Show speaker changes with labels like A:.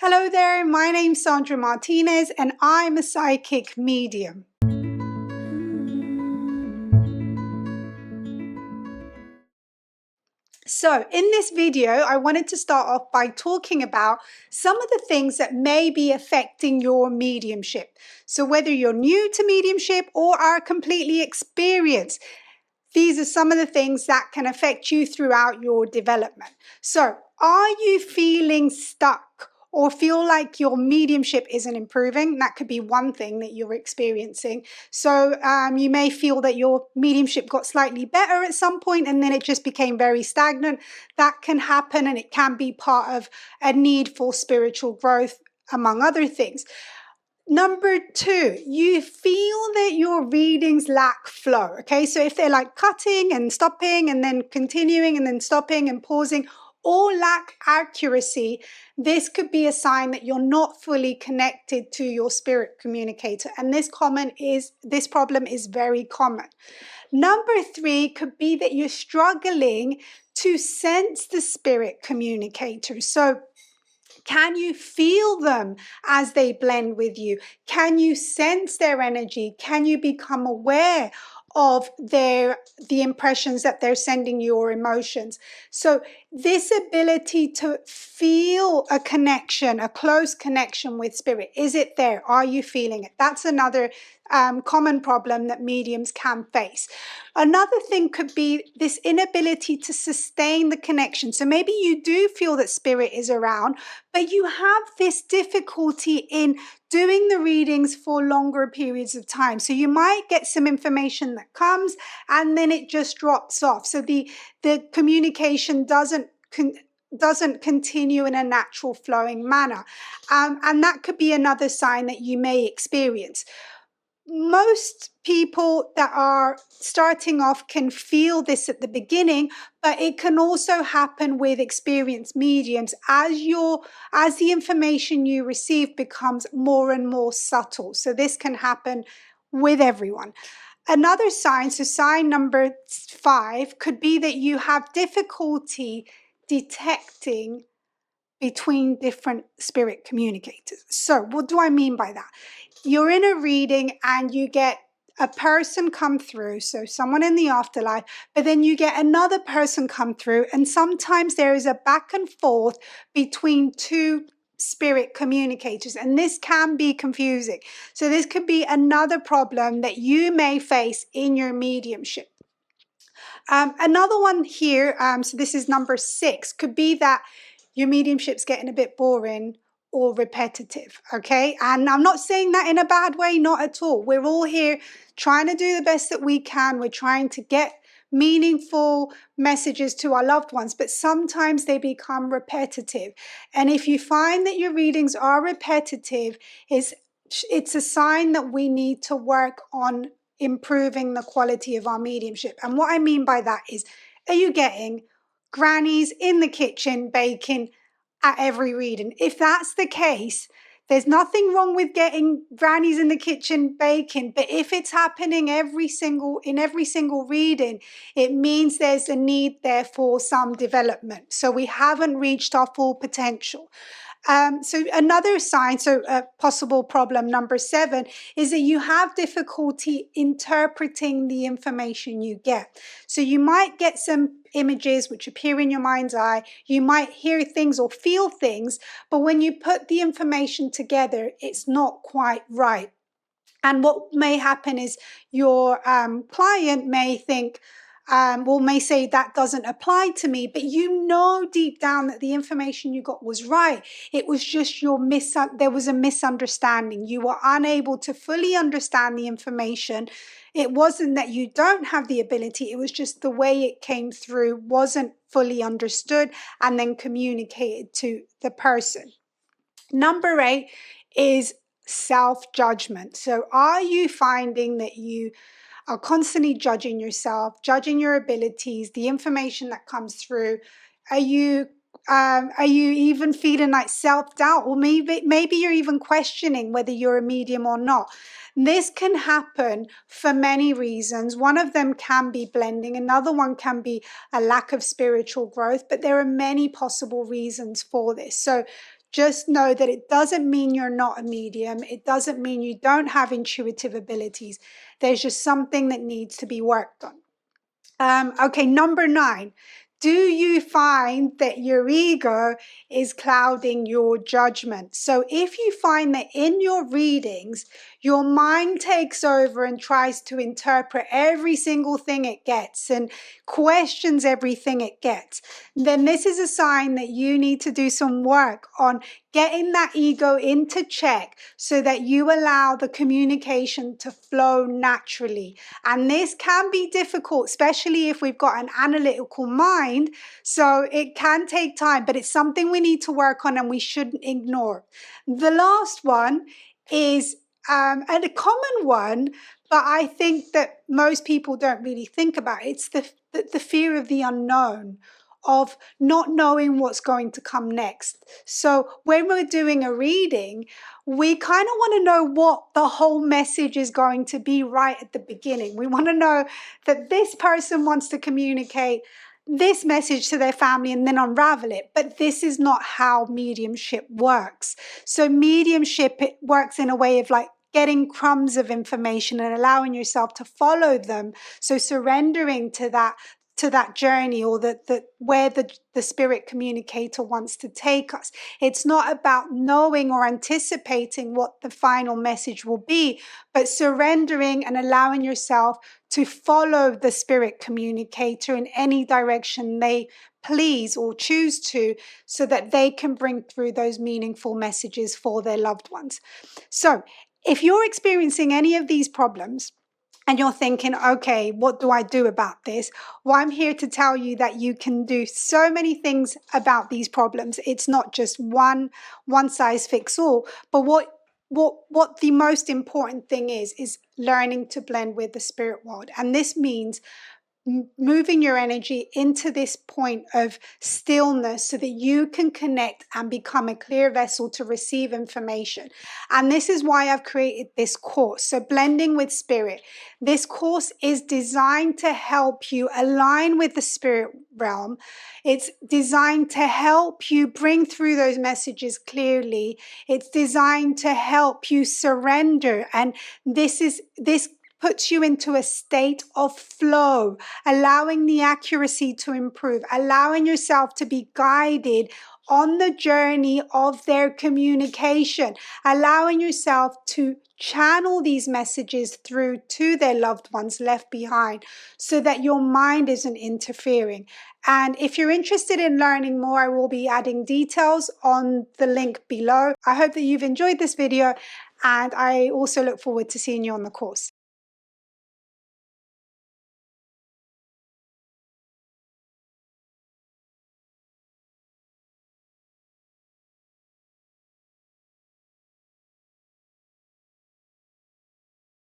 A: Hello there, my name's Sandra Martinez and I'm a psychic medium. So in this video, I wanted to start off by talking about some of the things that may be affecting your mediumship. So whether you're new to mediumship or are completely experienced, these are some of the things that can affect you throughout your development. So, are you feeling stuck or feel like your mediumship isn't improving? That could be one thing that you're experiencing. So, you may feel that your mediumship got slightly better at some point and then it just became very stagnant. That can happen and it can be part of a need for spiritual growth, among other things. Number two, you feel that your readings lack flow. Okay, so if they're like cutting and stopping and then continuing and then stopping and pausing, or lack accuracy, this could be a sign that you're not fully connected to your spirit communicator. And this problem is very common. Number three could be that you're struggling to sense the spirit communicator. So can you feel them as they blend with you? Can you sense their energy? Can you become aware of the impressions that they're sending you or emotions? So this ability to feel a connection, a close connection with spirit, is it there? Are you feeling it? That's another common problem that mediums can face. Another thing could be this inability to sustain the connection. So maybe you do feel that spirit is around, but you have this difficulty in doing the readings for longer periods of time. So you might get some information that comes and then it just drops off. So the communication doesn't continue in a natural flowing manner. And that could be another sign that you may experience. Most people that are starting off can feel this at the beginning, but it can also happen with experienced mediums as the information you receive becomes more and more subtle. So this can happen with everyone. Another sign, so sign number 5, could be that you have difficulty detecting between different spirit communicators. So what do I mean by that? You're in a reading and you get a person come through, so someone in the afterlife, but then you get another person come through, and sometimes there is a back and forth between two spirit communicators, and this can be confusing. So this could be another problem that you may face in your mediumship. Another one here, so this is number 6, could be that your mediumship's getting a bit boring or repetitive, okay? And I'm not saying that in a bad way, not at all. We're all here trying to do the best that we can. We're trying to get meaningful messages to our loved ones, but sometimes they become repetitive. And if you find that your readings are repetitive, it's a sign that we need to work on improving the quality of our mediumship. And what I mean by that is, are you getting grannies in the kitchen baking at every reading? If that's the case, there's nothing wrong with getting grannies in the kitchen baking, but if it's happening in every single reading, it means there's a need there for some development. So we haven't reached our full potential. So another sign, possible problem number 7, is that you have difficulty interpreting the information you get. So you might get some images which appear in your mind's eye, you might hear things or feel things, but when you put the information together, it's not quite right. And what may happen is your client may think, may say that doesn't apply to me, but you know deep down that the information you got was right. It was just there was a misunderstanding. You were unable to fully understand the information. It wasn't that you don't have the ability, it was just the way it came through wasn't fully understood and then communicated to the person. Number 8 is self-judgment. So are you finding that you are constantly judging yourself, judging your abilities, the information that comes through? Are you even feeling like self-doubt, or maybe you're even questioning whether you're a medium or not? This can happen for many reasons. One of them can be blending, another one can be a lack of spiritual growth, but there are many possible reasons for this. So just know that it doesn't mean you're not a medium. It doesn't mean you don't have intuitive abilities. There's just something that needs to be worked on. Okay, number 9. Do you find that your ego is clouding your judgment? So if you find that in your readings, your mind takes over and tries to interpret every single thing it gets and questions everything it gets, then this is a sign that you need to do some work on getting that ego into check so that you allow the communication to flow naturally. And this can be difficult, especially if we've got an analytical mind. So it can take time, but it's something we need to work on and we shouldn't ignore. The last one is and a common one, but I think that most people don't really think about it. It's the fear of the unknown, of not knowing what's going to come next. So when we're doing a reading, we kind of want to know what the whole message is going to be right at the beginning. We want to know that this person wants to communicate this message to their family and then unravel it. But this is not how mediumship works. So mediumship, it works in a way of like getting crumbs of information and allowing yourself to follow them. So surrendering to that journey, or where the spirit communicator wants to take us. It's not about knowing or anticipating what the final message will be, but surrendering and allowing yourself to follow the spirit communicator in any direction they please or choose to, so that they can bring through those meaningful messages for their loved ones. So if you're experiencing any of these problems, and you're thinking, okay, what do I do about this? Well, I'm here to tell you that you can do so many things about these problems. It's not just one size fits all. But what the most important thing is learning to blend with the spirit world. And this means moving your energy into this point of stillness so that you can connect and become a clear vessel to receive information. And this is why I've created this course. So blending with spirit. This course is designed to help you align with the spirit realm. It's designed to help you bring through those messages clearly. It's designed to help you surrender. And this puts you into a state of flow, allowing the accuracy to improve, allowing yourself to be guided on the journey of their communication, allowing yourself to channel these messages through to their loved ones left behind so that your mind isn't interfering. And if you're interested in learning more, I will be adding details on the link below. I hope that you've enjoyed this video, and I also look forward to seeing you on the course.